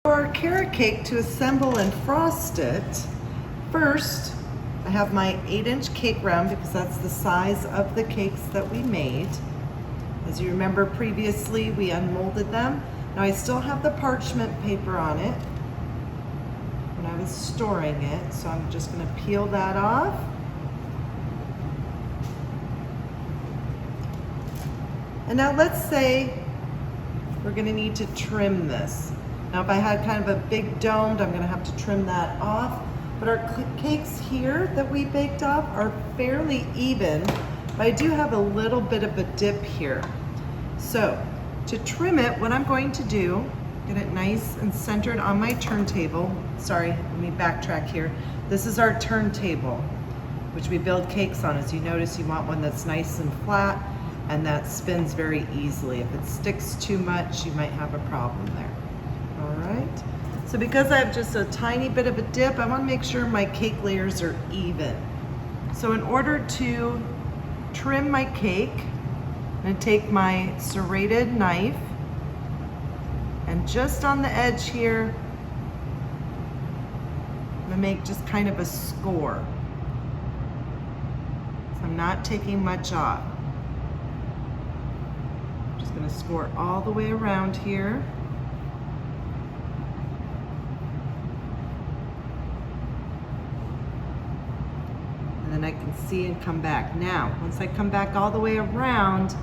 For our carrot cake, to assemble and frost it, first I have my 8-inch cake round because that's the size of the cakes that we made. As you remember previously, we unmolded them. Now I still have the parchment paper on it when I was storing it, so I'm just going to peel that off. And now let's say we're going to need to trim this. Now if I had kind of a big domed, I'm going to have to trim that off. But our cakes here that we baked off are fairly even, but I do have a little bit of a dip here. So to trim it, what I'm going to do, get it nice and centered on my turntable. Sorry, let me backtrack here. This is our turntable, which we build cakes on. As you notice, you want one that's nice and flat and that spins very easily. If it sticks too much, you might have a problem there. All right, so because I have just a tiny bit of a dip, I want to make sure my cake layers are even. So in order to trim my cake, I'm going to take my serrated knife and just on the edge here, gonna make just kind of a score. So I'm not taking much off. I'm just gonna score all the way around here. And then I can see and come back. Now, once I come back all the way around,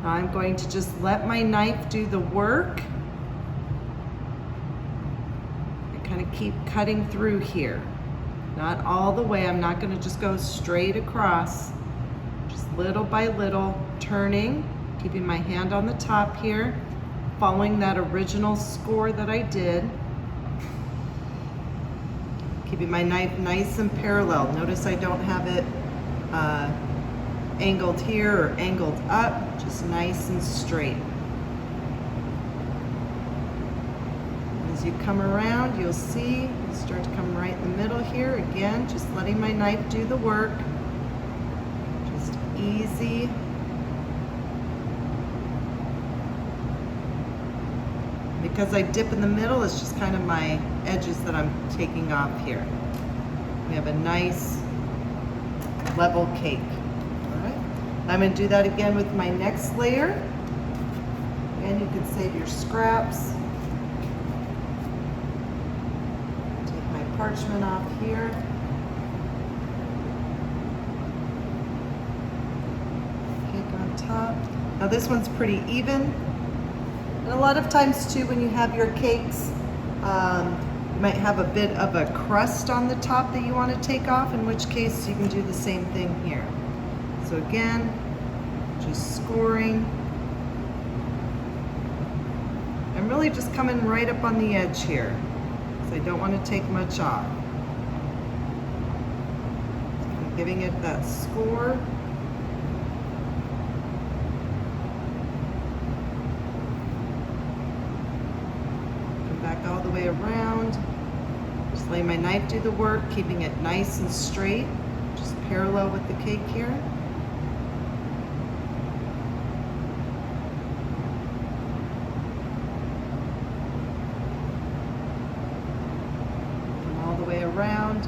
I'm going to just let my knife do the work and kind of keep cutting through here. Not all the way, I'm not gonna just go straight across, just little by little, turning, keeping my hand on the top here, following that original score that I did. Keeping my knife nice and parallel. Notice I don't have it angled here or angled up, just nice and straight. As you come around, you'll see, you start to come right in the middle here. Again, just letting my knife do the work. Just easy. Because I dip in the middle, it's just kind of my edges that I'm taking off here. We have a nice level cake. All right. I'm going to do that again with my next layer. And you can save your scraps. Take my parchment off here. Cake on top. Now this one's pretty even. And a lot of times too, when you have your cakes, you might have a bit of a crust on the top that you want to take off, in which case you can do the same thing here. So again, just scoring. I'm really just coming right up on the edge here, because I don't want to take much off. Just kind of giving it that score. Back all the way around. Just letting my knife do the work, keeping it nice and straight, just parallel with the cake here. Come all the way around.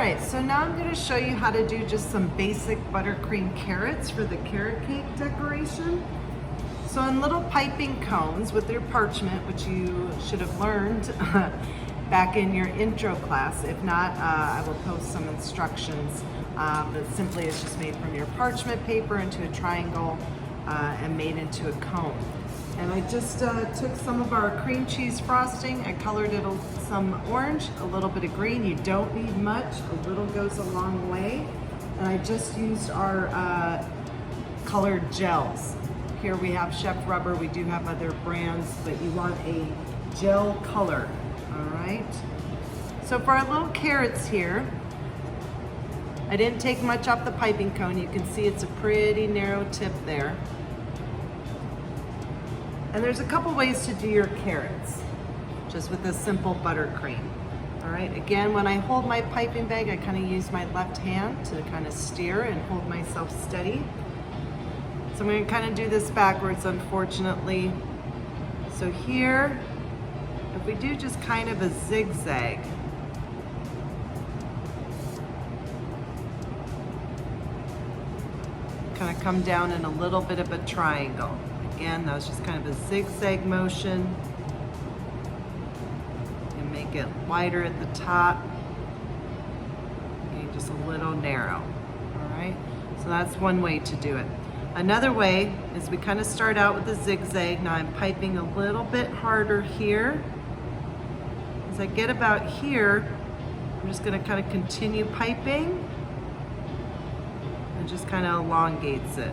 right, so now I'm going to show you how to do just some basic buttercream carrots for the carrot cake decoration. So in little piping cones with your parchment, which you should have learned back in your intro class. If not, I will post some instructions, but simply it's just made from your parchment paper into a triangle and made into a cone. And I just took some of our cream cheese frosting, I colored it some orange, a little bit of green. You don't need much, a little goes a long way. And I just used our colored gels. Here we have Chef Rubber, we do have other brands, but you want a gel color, all right? So for our little carrots here, I didn't take much off the piping cone. You can see it's a pretty narrow tip there. And there's a couple ways to do your carrots, just with a simple buttercream. All right, again, when I hold my piping bag, I kind of use my left hand to kind of steer and hold myself steady. So I'm going to kind of do this backwards, unfortunately. So here, if we do just kind of a zigzag, kind of come down in a little bit of a triangle. Again, that was just kind of a zigzag motion. And make it wider at the top. Okay, just a little narrow. All right, so that's one way to do it. Another way is we kind of start out with a zigzag. Now I'm piping a little bit harder here. As I get about here, I'm just going to kind of continue piping and just kind of elongates it.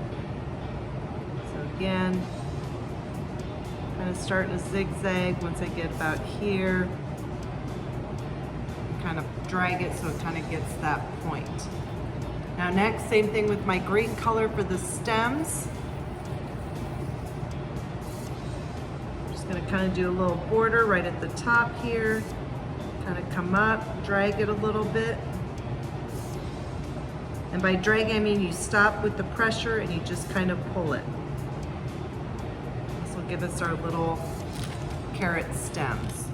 So again, kind of start in a zigzag. Once I get about here, kind of drag it so it kind of gets that point. Now next, same thing with my green color for the stems. I'm just going to kind of do a little border right at the top here. Kind of come up, drag it a little bit. And by dragging, I mean you stop with the pressure and you just kind of pull it. This will give us our little carrot stems.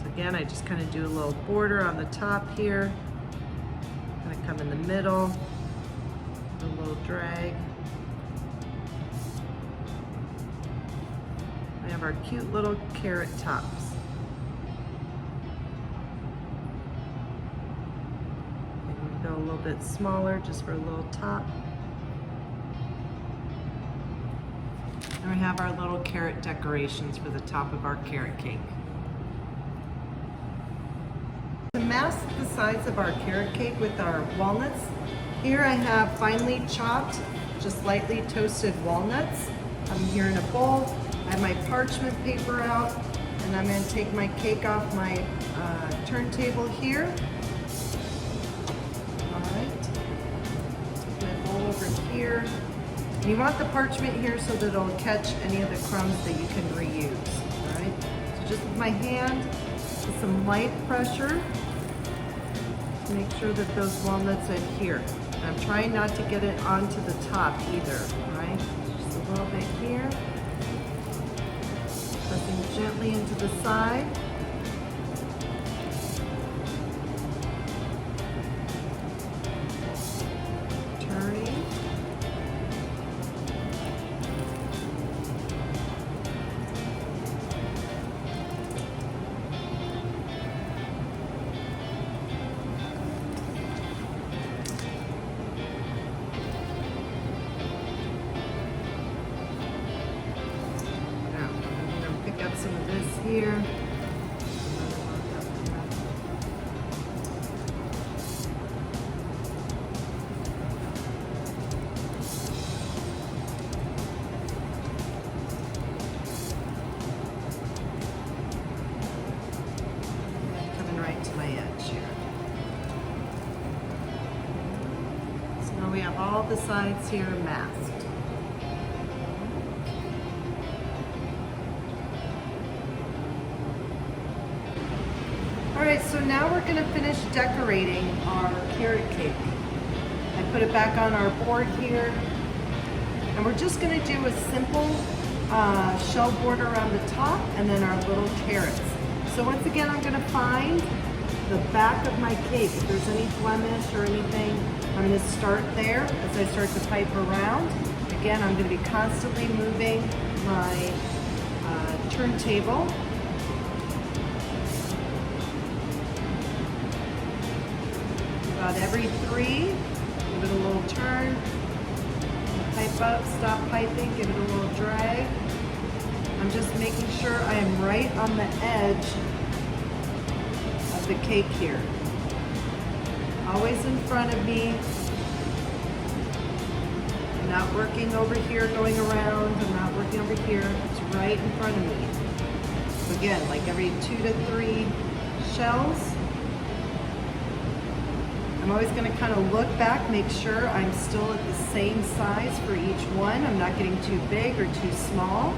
So again, I just kind of do a little border on the top here. Kind of come in the middle, a little drag. We have our cute little carrot tops. And we go a little bit smaller just for a little top. And we have our little carrot decorations for the top of our carrot cake. To mask the sides of our carrot cake with our walnuts, here I have finely chopped, just lightly toasted walnuts. I'm here in a bowl. I have my parchment paper out, and I'm going to take my cake off my turntable here. All right. Take my bowl over here. And you want the parchment here so that it'll catch any of the crumbs that you can reuse. All right. So just with my hand, with some light pressure, make sure that those walnuts adhere. And I'm trying not to get it onto the top either, right? Just a little bit here. Pressing gently into the side. Turning. Some of this here. Coming right to my edge here. So now we have all the sides here masked. All right, so now we're going to finish decorating our carrot cake. I put it back on our board here, and we're just going to do a simple shell border around the top and then our little carrots. So once again, I'm going to find the back of my cake. If there's any blemish or anything, I'm going to start there as I start to pipe around. Again, I'm going to be constantly moving my turntable. About every 3, give it a little turn. Pipe up, stop piping, give it a little drag. I'm just making sure I am right on the edge of the cake here. Always in front of me. I'm not working over here, going around. I'm not working over here. It's right in front of me. So again, like every 2 to 3 shells. I'm always going to kind of look back, make sure I'm still at the same size for each one. I'm not getting too big or too small.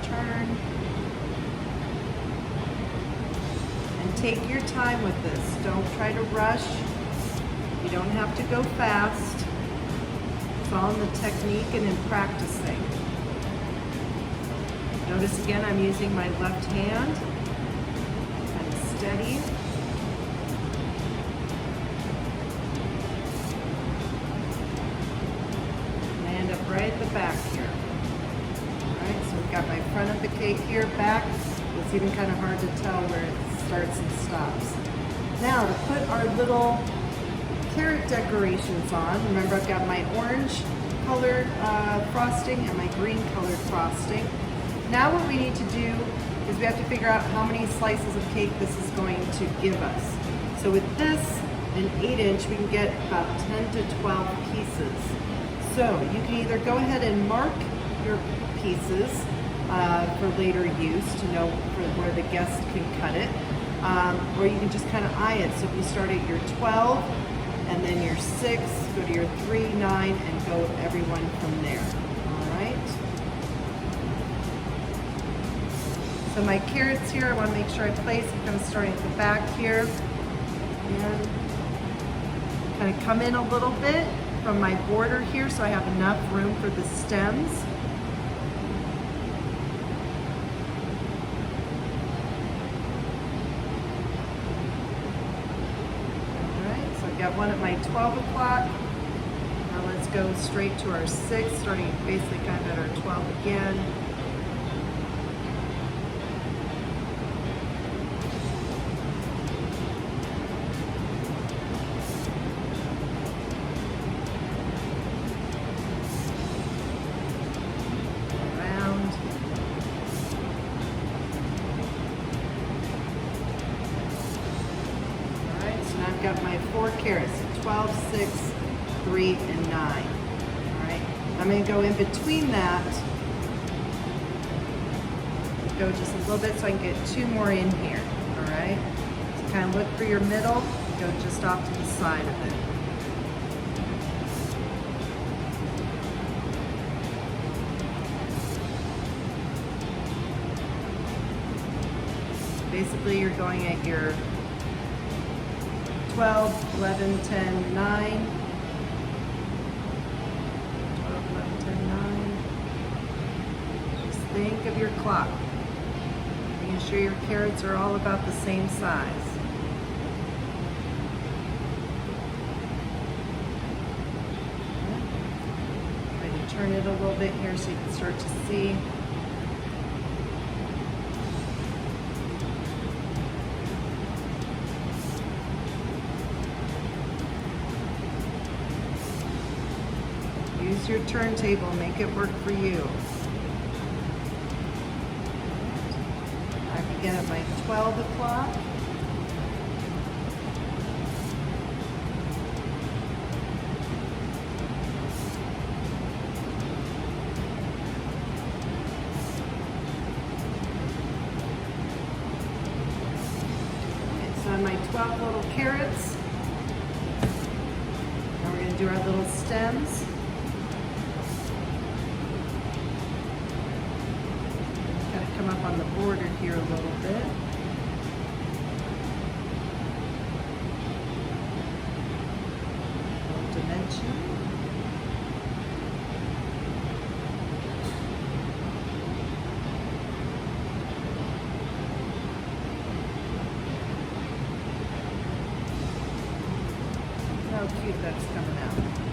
Turn. And take your time with this. Don't try to rush. You don't have to go fast. It's all in the technique and in practicing. Notice again, I'm using my left hand, kind of steady. And I end up right at the back here. Alright, so we've got my front of the cake here, back. It's even kind of hard to tell where it starts and stops. Now to put our little carrot decorations on, remember I've got my orange colored frosting and my green colored frosting. Now what we need to do is we have to figure out how many slices of cake this is going to give us. So with this, an 8-inch, we can get about 10 to 12 pieces. So you can either go ahead and mark your pieces for later use to know where the guest can cut it, or you can just kind of eye it. So if you start at your 12 and then your 6, go to your 3, 9, and go everyone from there. All right. So my carrots here, I want to make sure I place them kind of starting at the back here. And kind of come in a little bit from my border here so I have enough room for the stems. Alright, so I've got one at my 12 o'clock. Now let's go straight to our 6, starting basically kind of at our 12 again. Got my 4 carrots, 12, 6, 3, and 9. All right, I'm going to go in between that, go just a little bit so I can get 2 more in here. All right, so kind of look for your middle, go just off to the side of it. Basically, you're going at your 12, 11, 10, 9. 12, 11, 10, 9. Just think of your clock. Making sure your carrots are all about the same size. Try to turn it a little bit here so you can start to see. Use your turntable, make it work for you. I begin at my 12 o'clock. So on my 12 little carrots, now we're going to do our little stems. Come up on the border here a little bit. Dimension. how cute that's coming out.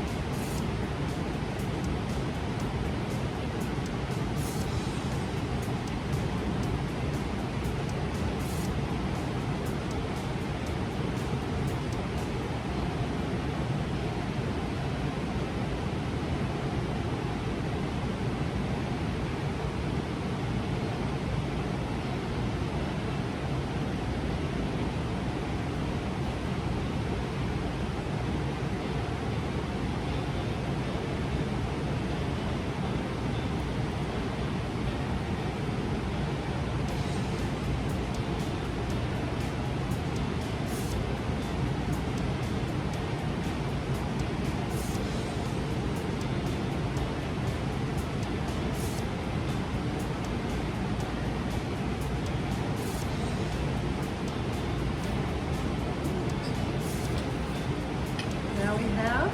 Now we have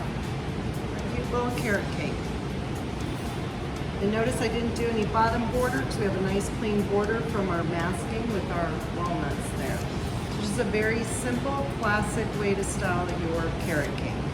our cute little carrot cake. And notice I didn't do any bottom border because we have a nice clean border from our masking with our walnuts there. It's just a very simple, classic way to style your carrot cake.